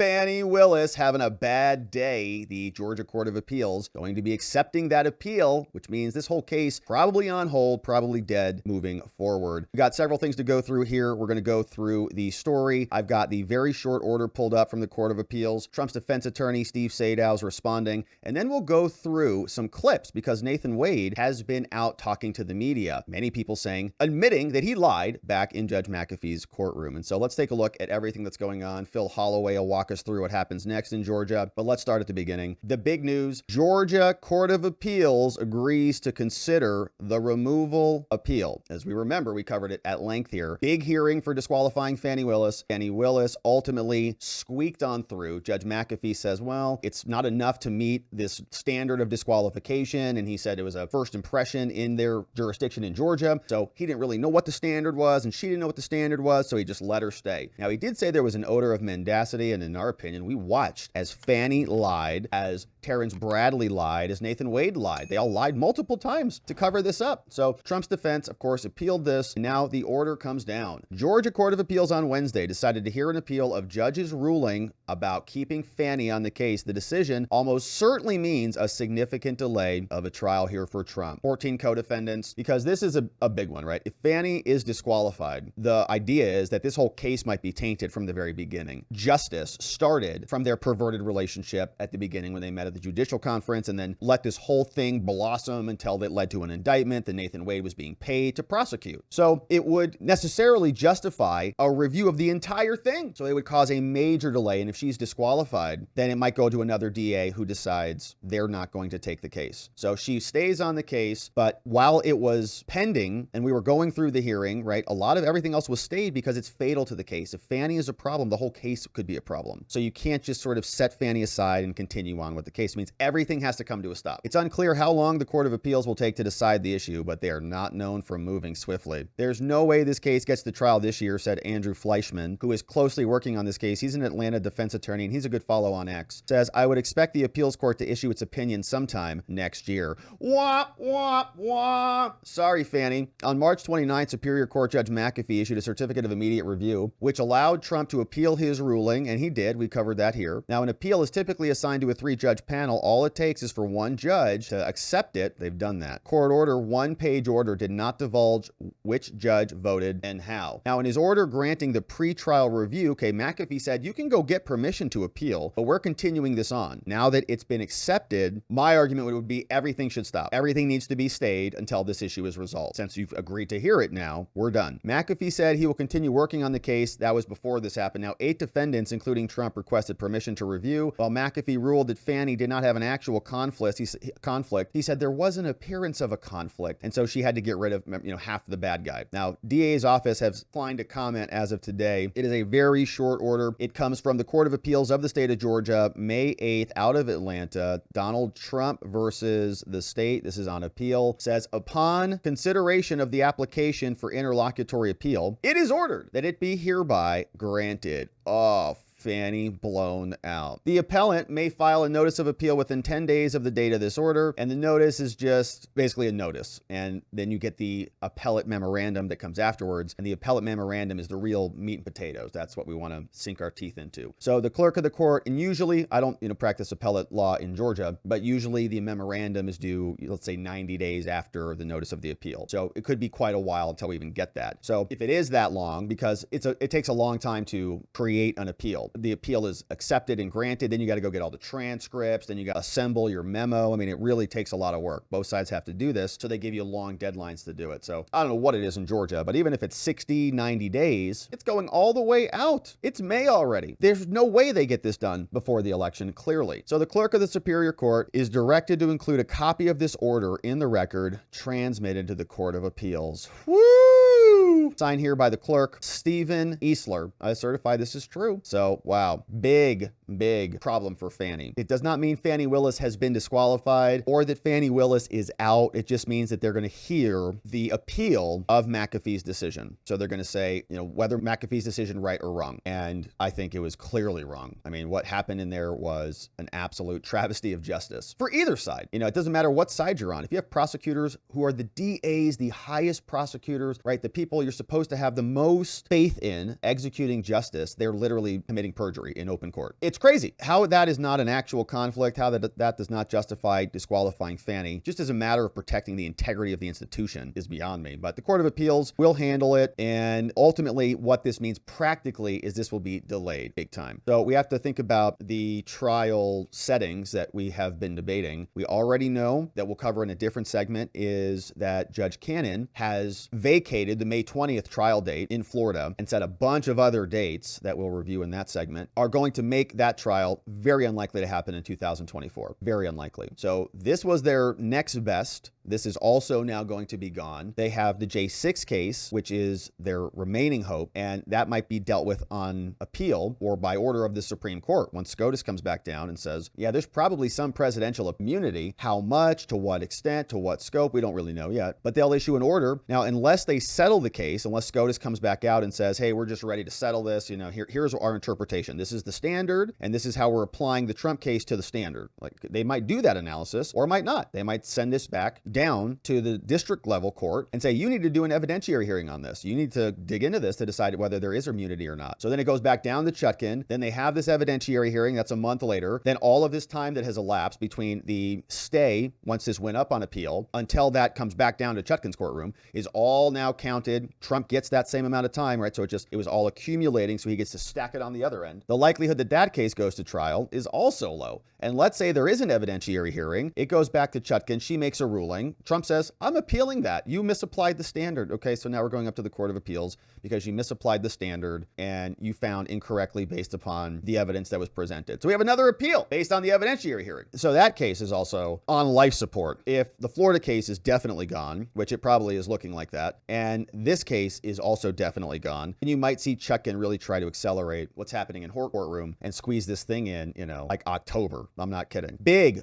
Fani Willis having a bad day. The Georgia Court of Appeals going to be accepting that appeal, which means this whole case probably on hold, probably dead moving forward. We got several things to go through here. We're going to go through the story. I've got the very short order pulled up from the Court of Appeals. Trump's defense attorney, Steve Sadow, is responding. And then we'll go through some clips because Nathan Wade has been out talking to the media. Many people admitting that he lied back in Judge McAfee's courtroom. And so let's take a look at everything that's going on. Phil Holloway will walk us through what happens next in Georgia, but let's start at the beginning. The big news: Georgia Court of Appeals agrees to consider the removal appeal. As we remember, we covered it at length here. Big hearing for disqualifying Fani Willis. Fani Willis ultimately squeaked on through. Judge McAfee says, well, it's not enough to meet this standard of disqualification, and he said it was a first impression in their jurisdiction in Georgia, so he didn't really know what the standard was, and she didn't know what the standard was, so he just let her stay. Now, he did say there was an odor of mendacity, and in our opinion, we watched as Fani lied, as Terrence Bradley lied, as Nathan Wade lied. They all lied multiple times to cover this up. So Trump's defense, of course, appealed this, and now the order comes down. Georgia Court of Appeals on Wednesday decided to hear an appeal of judge's ruling about keeping Fani on the case. The decision almost certainly means a significant delay of a trial here for Trump. 14 co-defendants, because this is a big one, right? If Fani is disqualified, the idea is that this whole case might be tainted from the very beginning. Justice started from their perverted relationship at the beginning when they met at the judicial conference, and then let this whole thing blossom until it led to an indictment that Nathan Wade was being paid to prosecute. So it would necessarily justify a review of the entire thing. So it would cause a major delay. And if she's disqualified, then it might go to another DA who decides they're not going to take the case. So she stays on the case, but while it was pending and we were going through the hearing, right, a lot of everything else was stayed because it's fatal to the case. If Fani is a problem, the whole case could be a problem. So you can't just sort of set Fani aside and continue on with the case. It means everything has to come to a stop. It's unclear how long the Court of Appeals will take to decide the issue, but they are not known for moving swiftly. There's no way this case gets to trial this year, said Andrew Fleischman, who is closely working on this case. He's an Atlanta defense attorney, and he's a good follow on X. Says, I would expect the appeals court to issue its opinion sometime next year. Wah, wah, wah. Sorry, Fani. On March 29th, Superior Court Judge McAfee issued a certificate of immediate review, which allowed Trump to appeal his ruling, and he did. We covered that here. Now, an appeal is typically assigned to a 3-judge panel. All it takes is for one judge to accept it. They've done that. Court order, one-page order, did not divulge which judge voted and how. Now, in his order granting the pretrial review, McAfee said, you can go get permission to appeal, but we're continuing this on. Now that it's been accepted, my argument would be everything should stop. Everything needs to be stayed until this issue is resolved. Since you've agreed to hear it now, we're done. McAfee said he will continue working on the case. That was before this happened. Now, 8 defendants, including Trump, requested permission to review. While McAfee ruled that Fani did not have an actual conflict, he said there was an appearance of a conflict, and so she had to get rid of half the bad guy. Now, DA's office has declined to comment as of today. It is a very short order. It comes from the Court of Appeals of the state of Georgia, May 8th, out of Atlanta. Donald Trump versus the state. This is on appeal. Says, upon consideration of the application for interlocutory appeal, it is ordered that it be hereby granted. Oh, Fani blown out. The appellant may file a notice of appeal within 10 days of the date of this order, and the notice is just basically a notice. And then you get the appellate memorandum that comes afterwards, and the appellate memorandum is the real meat and potatoes. That's what we want to sink our teeth into. So the clerk of the court, and usually, I don't practice appellate law in Georgia, but usually the memorandum is due, let's say 90 days after the notice of the appeal. So it could be quite a while until we even get that. So if it is that long, because it takes a long time to create an appeal. The appeal is accepted and granted, then you got to go get all the transcripts, then you got to assemble your memo. I mean, it really takes a lot of work. Both sides have to do this, so they give you long deadlines to do it. So I don't know what it is in Georgia, but even if it's 60, 90 days, it's going all the way out. It's May already. There's no way they get this done before the election, clearly. So the clerk of the Superior Court is directed to include a copy of this order in the record transmitted to the Court of Appeals. Woo! Signed here by the clerk, Stephen Easler. I certify this is true. So, wow. Big big problem for Fani. It does not mean Fani Willis has been disqualified or that Fani Willis is out. It just means that they're going to hear the appeal of McAfee's decision. So they're going to say, whether McAfee's decision right or wrong. And I think it was clearly wrong. I mean, what happened in there was an absolute travesty of justice for either side. It doesn't matter what side you're on. If you have prosecutors who are the DAs, the highest prosecutors, right, the people you're supposed to have the most faith in executing justice, they're literally committing perjury in open court. It's crazy how that is not an actual conflict, how that does not justify disqualifying Fani, just as a matter of protecting the integrity of the institution, is beyond me. But the Court of Appeals will handle it, and ultimately what this means practically is this will be delayed big time. So we have to think about the trial settings that we have been debating. We already know that we'll cover in a different segment is that Judge Cannon has vacated the May 20th trial date in Florida and set a bunch of other dates that we'll review in that segment are going to make that trial very unlikely to happen in 2024. Very unlikely. So this was their next best. This is also now going to be gone. They have the J6 case, which is their remaining hope, and that might be dealt with on appeal or by order of the Supreme Court. Once SCOTUS comes back down and says, yeah, there's probably some presidential immunity. How much, to what extent, to what scope, we don't really know yet, but they'll issue an order. Now, unless they settle the case, unless SCOTUS comes back out and says, hey, we're just ready to settle this, here's our interpretation. This is the standard, and this is how we're applying the Trump case to the standard. Like, they might do that analysis or might not. They might send this back down to the district level court and say, you need to do an evidentiary hearing on this. You need to dig into this to decide whether there is immunity or not. So then it goes back down to Chutkan. Then they have this evidentiary hearing. That's a month later. Then all of this time that has elapsed between the stay, once this went up on appeal, until that comes back down to Chutkan's courtroom, is all now counted. Trump gets that same amount of time, right? So it was all accumulating, so he gets to stack it on the other end. The likelihood that that case goes to trial is also low. And let's say there is an evidentiary hearing. It goes back to Chutkan. She makes a ruling. Trump says, I'm appealing that. You misapplied the standard. Okay, so now we're going up to the Court of Appeals because you misapplied the standard and you found incorrectly based upon the evidence that was presented. So we have another appeal based on the evidentiary hearing. So that case is also on life support. If the Florida case is definitely gone, which it probably is looking like that, and this case is also definitely gone, and you might see Chutkan really try to accelerate what's happening in her courtroom and squeeze this thing in, like October. I'm not kidding. Big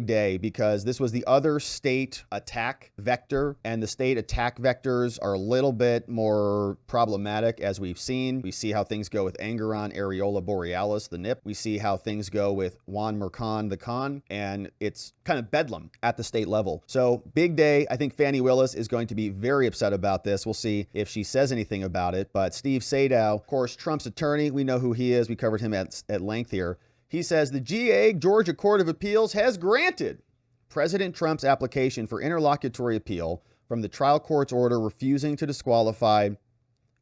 day, because this was the other state attack vector, and the state attack vectors are a little bit more problematic, as we've seen. We see how things go with Angeron areola borealis, the NIP. We see how things go with Juan Mercan, the con, and it's kind of bedlam at the state level. So big day. I think Fani Willis is going to be very upset about this. We'll see if she says anything about it. But Steve Sadow, of course, Trump's attorney, we know who he is. We covered him at length here. He says the GA, Georgia Court of Appeals, has granted President Trump's application for interlocutory appeal from the trial court's order refusing to disqualify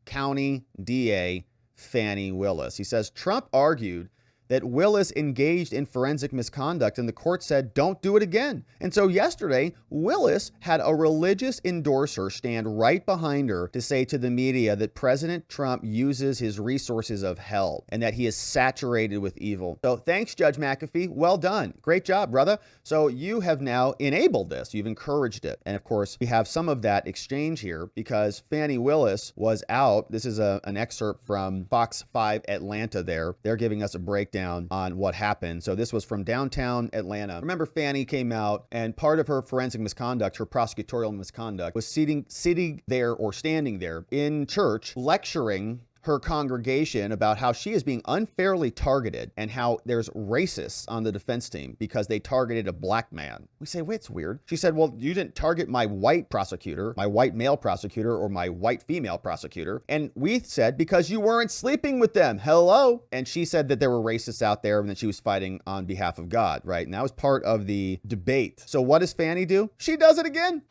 County DA Fani Willis. He says Trump argued that Willis engaged in forensic misconduct, and the court said, don't do it again. And so yesterday, Willis had a religious endorser stand right behind her to say to the media that President Trump uses his resources of hell and that he is saturated with evil. So thanks, Judge McAfee. Well done. Great job, brother. So you have now enabled this. You've encouraged it. And of course, we have some of that exchange here because Fani Willis was out. This is an excerpt from Fox 5 Atlanta there. They're giving us a breakdown on what happened. So this was from downtown Atlanta. Remember, Fani came out, and part of her forensic misconduct, her prosecutorial misconduct, was sitting there or standing there in church lecturing her congregation about how she is being unfairly targeted and how there's racists on the defense team because they targeted a black man. We say, wait, it's weird. She said, well, you didn't target my white prosecutor, my white male prosecutor, or my white female prosecutor. And we said, because you weren't sleeping with them. Hello. And she said that there were racists out there and that she was fighting on behalf of God, right? And that was part of the debate. So what does Fani do? She does it again.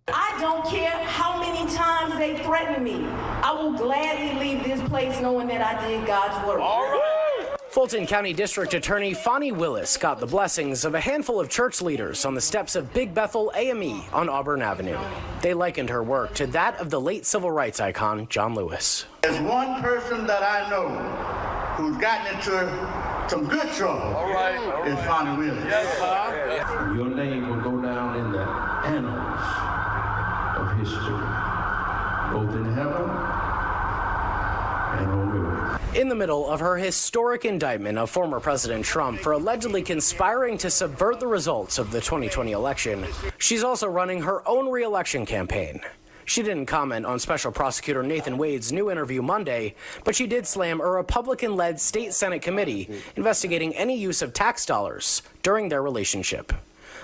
I don't care how many times they threaten me. I will gladly leave this place knowing that I did God's work. All right. Fulton County District Attorney Fani Willis got the blessings of a handful of church leaders on the steps of Big Bethel AME on Auburn Avenue. They likened her work to that of the late civil rights icon, John Lewis. There's one person that I know who's gotten into some good trouble. All right. It's Fani Willis. Yes, sir. Your name will go down in the annals history, both in heaven and on earth. In the middle of her historic indictment of former President Trump for allegedly conspiring to subvert the results of the 2020 election, she's also running her own re-election campaign. She didn't comment on Special Prosecutor Nathan Wade's new interview Monday, but she did slam a Republican-led state Senate committee investigating any use of tax dollars during their relationship.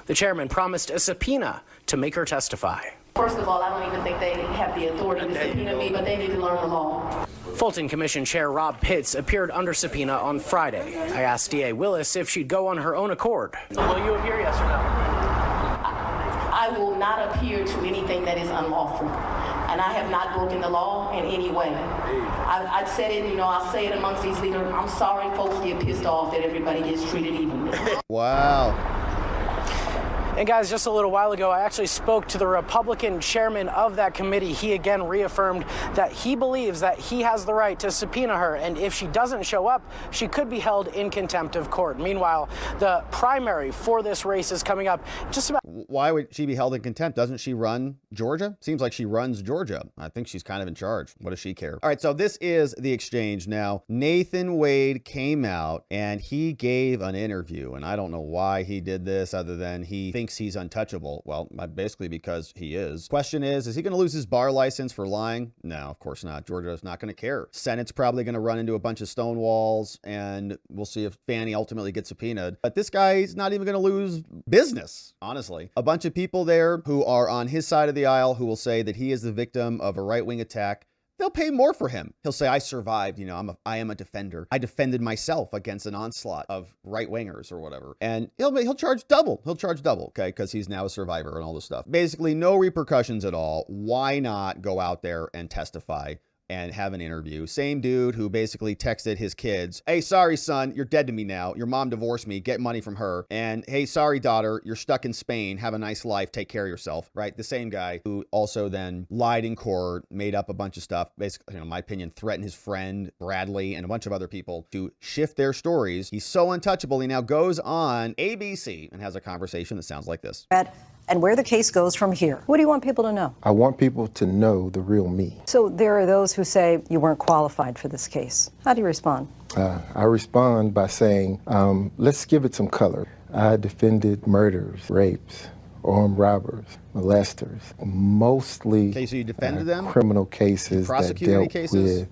The chairman promised a subpoena to make her testify. First of all, I don't even think they have the authority to subpoena me, but they need to learn the law. Fulton Commission Chair Rob Pitts appeared under subpoena on Friday. I asked DA Willis if she'd go on her own accord. So will you appear, yes or no? I will not appear to anything that is unlawful, and I have not broken the law in any way. I've said it, I'll say it amongst these leaders. I'm sorry folks get pissed off that everybody gets treated evenly. Wow. And guys, just a little while ago, I actually spoke to the Republican chairman of that committee. He again reaffirmed that he believes that he has the right to subpoena her, and if she doesn't show up, she could be held in contempt of court. Meanwhile, the primary for this race is coming up just about... Why would she be held in contempt? Doesn't she run Georgia? Seems like she runs Georgia. I think she's kind of in charge. What does she care? All right, so this is the exchange now. Nathan Wade came out and he gave an interview, and I don't know why he did this other than he thinks he's untouchable. Well, basically because he is. Question is he going to lose his bar license for lying? No, of course not. Georgia is not going to care. Senate's probably going to run into a bunch of stone walls, and we'll see if Fani ultimately gets subpoenaed. But this guy's not even going to lose business, honestly. A bunch of people there who are on his side of the aisle who will say that he is the victim of a right-wing attack. They'll pay more for him. He'll say, I survived, I am a defender. I defended myself against an onslaught of right-wingers or whatever. And he'll charge double. He'll charge double, okay, because he's now a survivor and all this stuff. Basically, no repercussions at all. Why not go out there and testify and have an interview? Same dude who basically texted his kids, hey, sorry, son, you're dead to me now. Your mom divorced me. Get money from her. And hey, sorry, daughter, you're stuck in Spain. Have a nice life. Take care of yourself, right? The same guy who also then lied in court, made up a bunch of stuff, basically, in my opinion, threatened his friend Bradley and a bunch of other people to shift their stories. He's so untouchable. He now goes on ABC and has a conversation that sounds like this. And where the case goes from here. What do you want people to know? I want people to know the real me. So there are those who say you weren't qualified for this case. How do you respond? I respond by saying, let's give it some color. I defended murders, rapes, armed robbers, molesters, mostly okay, so you defended them? Criminal cases that dealt with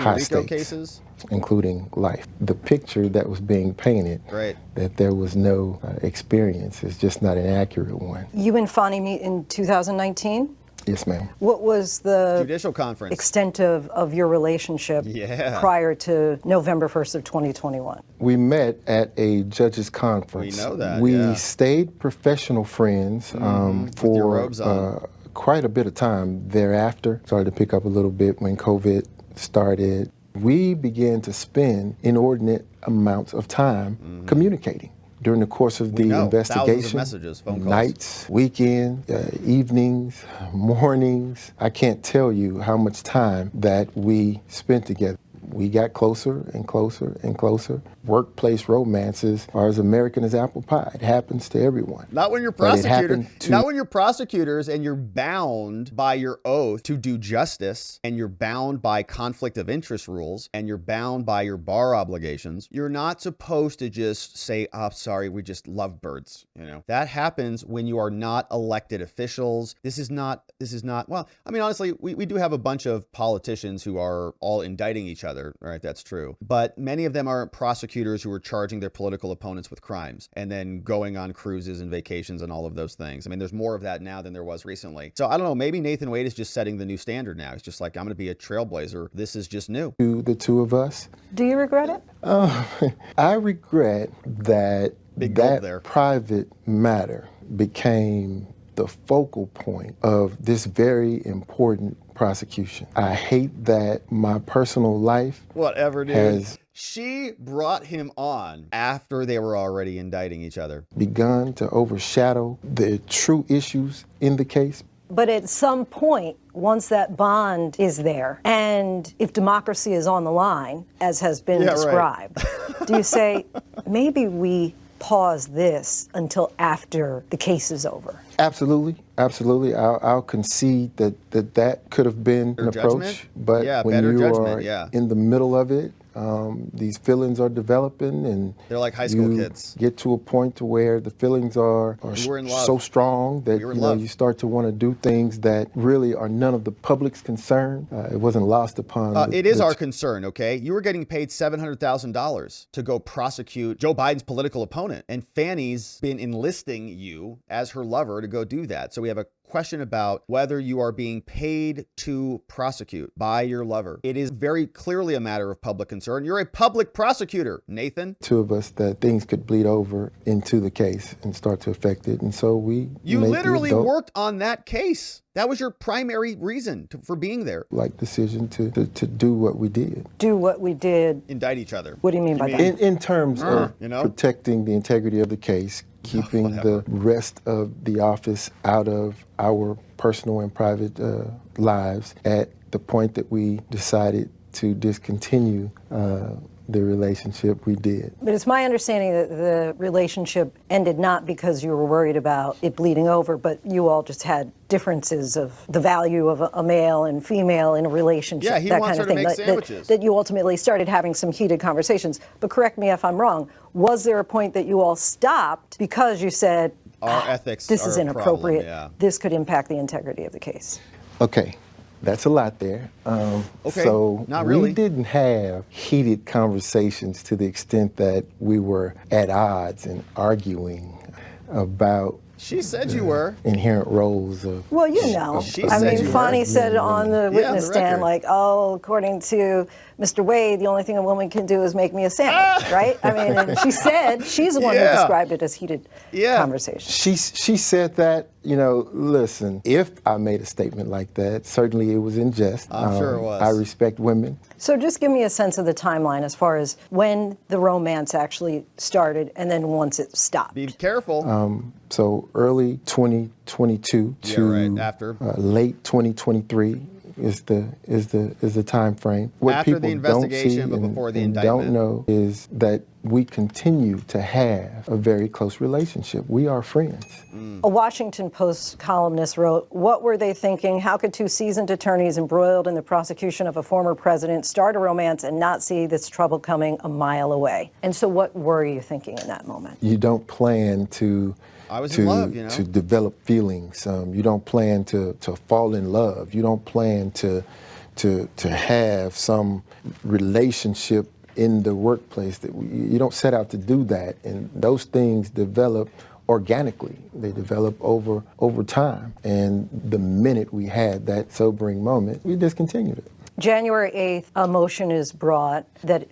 high stakes, cases? Including life. The picture that was being painted, right, that there was no experience, is just not an accurate one. You and Fani meet in 2019? Yes, ma'am. What was the judicial conference extent of your relationship prior to November 1st of 2021? We met at a judge's conference. We know that, We stayed professional friends for quite a bit of time thereafter. Started to pick up a little bit when COVID started. We began to spend inordinate amounts of time communicating. During the course of the investigation, messages, phone calls, nights, weekends, evenings, mornings. I can't tell you how much time that we spent together. We got closer and closer and closer. Workplace romances are as American as apple pie. It happens to everyone. Not when you're prosecutors. Not when you're prosecutors and you're bound by your oath to do justice, and you're bound by conflict of interest rules, and you're bound by your bar obligations. You're not supposed to just say, oh, sorry, we just love birds. That happens when you are not elected officials. This is not, well, I mean, honestly, we do have a bunch of politicians who are all indicting each other. Right, that's true. But many of them aren't prosecutors who are charging their political opponents with crimes and then going on cruises and vacations and all of those things. I mean, there's more of that now than there was recently. So I don't know, maybe Nathan Wade is just setting the new standard now. He's just like, I'm going to be a trailblazer. This is just new. To the two of us. Do you regret it? I regret that private matter became the focal point of this very important prosecution. I hate that my personal life she brought him on after they were already indicting each other. Begun to overshadow the true issues in the case. But at some point, once that bond is there, and if democracy is on the line, as has been described, do you say, maybe we pause this until after the case is over? Absolutely, absolutely. I'll concede that could have been an approach, but when you are in the middle of it These feelings are developing, and they're like high school you kids. Get to a point to where the feelings are so strong that you start to want to do things that really are none of the public's concern. It wasn't lost upon. It is our concern, okay? You were getting paid $700,000 to go prosecute Joe Biden's political opponent, and Fani's been enlisting you as her lover to go do that. So we have a question about whether you are being paid to prosecute by your lover. It is very clearly a matter of public concern. You're a public prosecutor, Nathan. Two of us that things could bleed over into the case and start to affect it. And so you literally worked on that case. That was your primary reason for being there. Like decision to do what we did. Do what we did. Indict each other. What do you mean by that? In terms of protecting the integrity of the case, keeping the rest of the office out of our personal and private lives at the point that we decided to discontinue the relationship, we did. But it's my understanding that the relationship ended not because you were worried about it bleeding over, but you all just had differences of the value of a male and female in a relationship. Yeah, he wants her to make sandwiches. That you ultimately started having some heated conversations. But correct me if I'm wrong, was there a point that you all stopped because you said, our ethics this is inappropriate, problem, this could impact the integrity of the case? Okay. That's a lot there. Okay, so not really. We didn't have heated conversations to the extent that we were at odds and arguing about. She said you were. Inherent roles of. Well, you know. Fani said on the witness stand, like, oh, according to Mr. Wade, the only thing a woman can do is make me a sandwich, right? I mean, and she said, she's the one who described it as heated conversation. She said that, listen, if I made a statement like that, certainly it was in jest. I'm sure it was. I respect women. So just give me a sense of the timeline as far as when the romance actually started and then once it stopped. Be careful. So early 2022 to after. Late 2023 is the time frame. What after people the investigation, don't see but before the and indictment. don't know is that we continue to have a very close relationship. We are friends. A Washington Post columnist wrote, what were they thinking? How could two seasoned attorneys embroiled in the prosecution of a former president start a romance and not see this trouble coming a mile away? And so what were you thinking in that moment? You don't plan to in love, to develop feelings. You don't plan to fall in love. You don't plan to have some relationship in the workplace. That you don't set out to do that, and those things develop organically. They develop over time. And the minute we had that sobering moment, we discontinued it. January 8th, a motion is brought that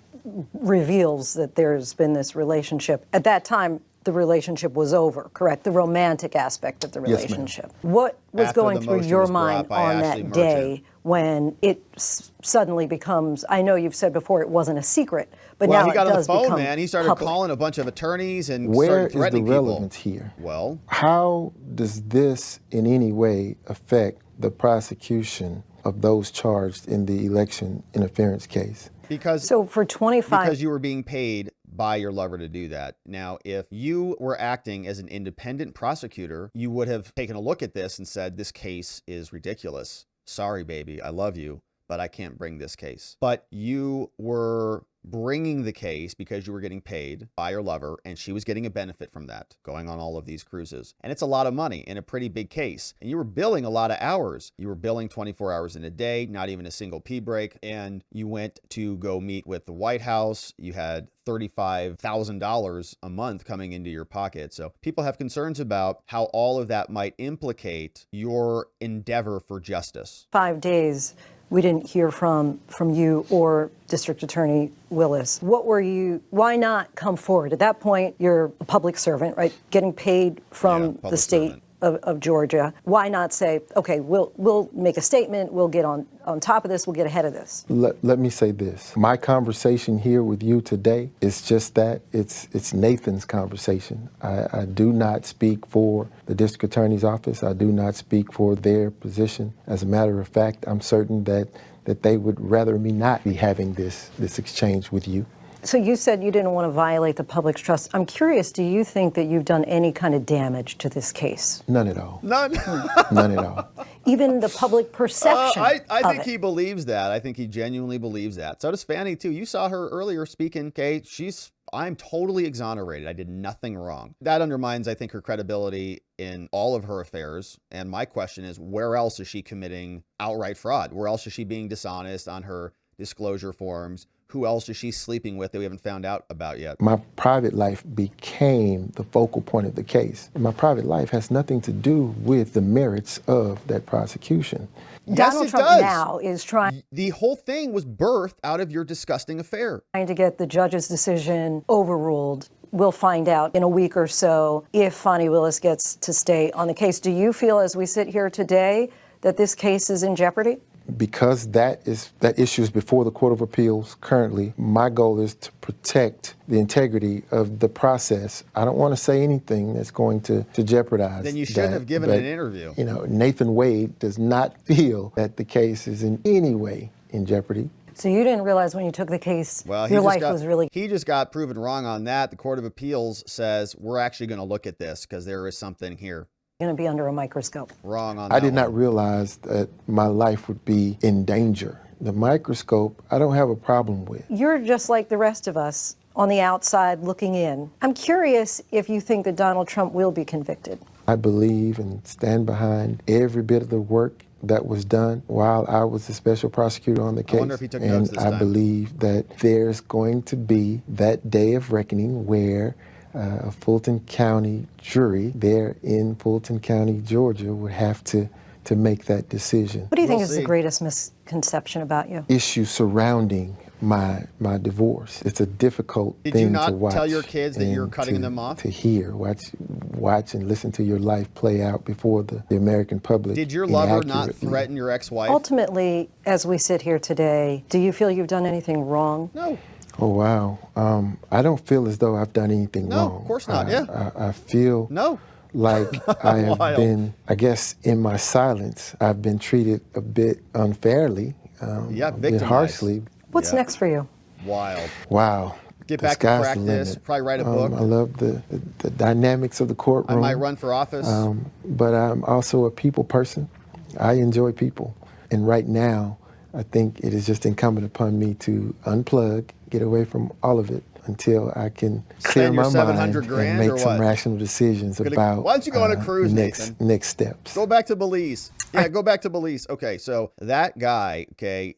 reveals that there's been this relationship. At that time, the relationship was over, correct? The romantic aspect of the relationship. Yes, what was going through your mind on that day when it suddenly becomes, I know you've said before it wasn't a secret, but now it does become he got on the phone, man. He started public. Calling a bunch of attorneys and Where started threatening is the people. relevance here? Well, how does this in any way affect the prosecution of those charged in the election interference case? Because you were being paid by your lover to do that. Now, if you were acting as an independent prosecutor, you would have taken a look at this and said, this case is ridiculous. Sorry, baby, I love you, but I can't bring this case. But you were bringing the case because you were getting paid by your lover, and she was getting a benefit from that, going on all of these cruises. And it's a lot of money in a pretty big case. And you were billing a lot of hours. You were billing 24 hours in a day, not even a single pee break. And you went to go meet with the White House. You had $35,000 a month coming into your pocket. So people have concerns about how all of that might implicate your endeavor for justice. 5 days. We didn't hear from you or District Attorney Willis. Why not come forward? At that point, you're a public servant, right? Getting paid from the state of Georgia. Why not say, okay, we'll make a statement, we'll get on top of this, we'll get ahead of this? Let me say this. My conversation here with you today is just that. It's Nathan's conversation. I do not speak for the district attorney's office. I do not speak for their position. As a matter of fact, I'm certain that they would rather me not be having this exchange with you. So you said you didn't want to violate the public's trust. I'm curious, do you think that you've done any kind of damage to this case? None at all. None. None at all. Even the public perception I think of he it. believes that. I think he genuinely believes that. So does Fani, too. You saw her earlier speaking, Kate. I'm totally exonerated. I did nothing wrong. That undermines, I think, her credibility in all of her affairs. And my question is, where else is she committing outright fraud? Where else is she being dishonest on her disclosure forms? Who else is she sleeping with that we haven't found out about yet? My private life became the focal point of the case. My private life has nothing to do with the merits of that prosecution. Donald Trump now is trying. The whole thing was birthed out of your disgusting affair. To get the judge's decision overruled. We'll find out in a week or so if Fani Willis gets to stay on the case. Do you feel, as we sit here today, that this case is in jeopardy? Because that issue is before the Court of Appeals currently, my goal is to protect the integrity of the process. I don't want to say anything that's going to jeopardize. Then you shouldn't have given an interview. You know, Nathan Wade does not feel that the case is in any way in jeopardy. So you didn't realize when you took the case, well, your life was really... He just got proven wrong on that. The Court of Appeals says, we're actually going to look at this because there is something here. Going to be under a microscope. Wrong on that. I did not realize that my life would be in danger. The microscope, I don't have a problem with. You're just like the rest of us on the outside looking in. I'm curious if you think that Donald Trump will be convicted. I believe and stand behind every bit of the work that was done while I was the special prosecutor on the case. I wonder if he took notes this time. I believe that there's going to be that day of reckoning where a Fulton County jury there in Fulton County, Georgia, would have to make that decision. What do you think is the greatest misconception about you? Issue surrounding my divorce. It's a difficult thing to watch. Did you not tell your kids that you're cutting them off? To hear, watch and listen to your life play out before the American public. Did your lover not threaten your ex-wife? Ultimately, as we sit here today, do you feel you've done anything wrong? No. Oh, wow. I don't feel as though I've done anything wrong. No, of course not, I feel like I have been, I guess, in my silence, I've been treated a bit unfairly, a bit harshly. What's next for you? Wild. Wow. Get back to practice, probably write a book. I love the dynamics of the courtroom. I might run for office. But I'm also a people person. I enjoy people. And right now, I think it is just incumbent upon me to unplug, get away from all of it until I can clear my mind and make some rational decisions about why don't you go on a cruise, next steps. Go back to Belize. Yeah, go back to Belize. Okay, so that guy,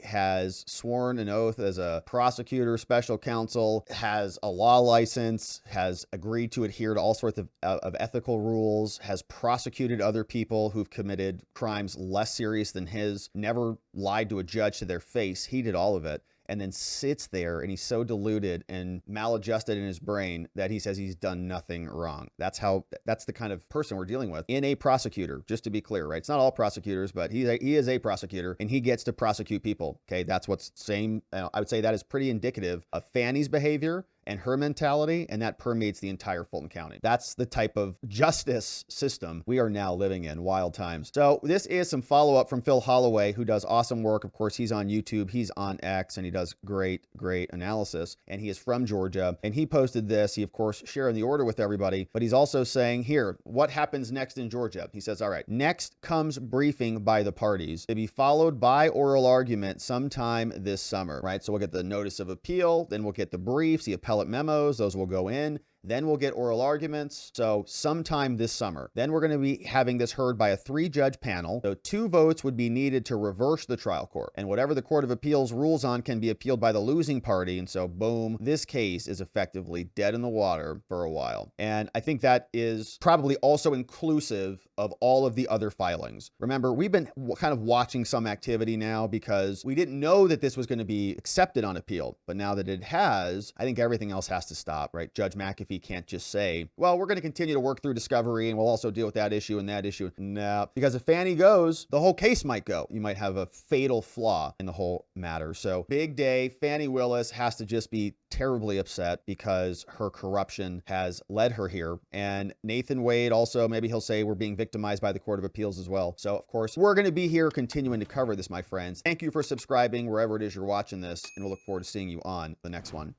has sworn an oath as a prosecutor, special counsel, has a law license, has agreed to adhere to all sorts of ethical rules, has prosecuted other people who've committed crimes less serious than his, never lied to a judge to their face. He did all of it. And then sits there and he's so deluded and maladjusted in his brain that he says he's done nothing wrong. That's the kind of person we're dealing with in a prosecutor, just to be clear, right? It's not all prosecutors, but he is a prosecutor and he gets to prosecute people. Okay, that's what's same. I would say that is pretty indicative of Fani's behavior and her mentality, and that permeates the entire Fulton County. That's the type of justice system we are now living in. Wild times. So this is some follow-up from Phil Holloway, who does awesome work. Of course, he's on YouTube, he's on X, and he does great analysis, and he is from Georgia, and he posted this. He, of course, sharing the order with everybody, but he's also saying here, what happens next in Georgia? He says, all right, next comes briefing by the parties to be followed by oral argument sometime this summer, right? So we'll get the notice of appeal, then we'll get the briefs, the appellate memos, those will go in. Then we'll get oral arguments. So sometime this summer. Then we're going to be having this heard by a 3-judge panel. So 2 votes would be needed to reverse the trial court. And whatever the Court of Appeals rules on can be appealed by the losing party. And so boom, this case is effectively dead in the water for a while. And I think that is probably also inclusive of all of the other filings. Remember, we've been kind of watching some activity now because we didn't know that this was going to be accepted on appeal. But now that it has, I think everything else has to stop, right? Judge McAfee can't just say, well, we're going to continue to work through discovery and we'll also deal with that issue and that issue. No, because if Fani goes, the whole case might go. You might have a fatal flaw in the whole matter. So big day. Fani Willis has to just be terribly upset because her corruption has led her here. And Nathan Wade also, maybe he'll say we're being victimized by the Court of Appeals as well. So of course, we're going to be here continuing to cover this, my friends. Thank you for subscribing wherever it is you're watching this, and we'll look forward to seeing you on the next one.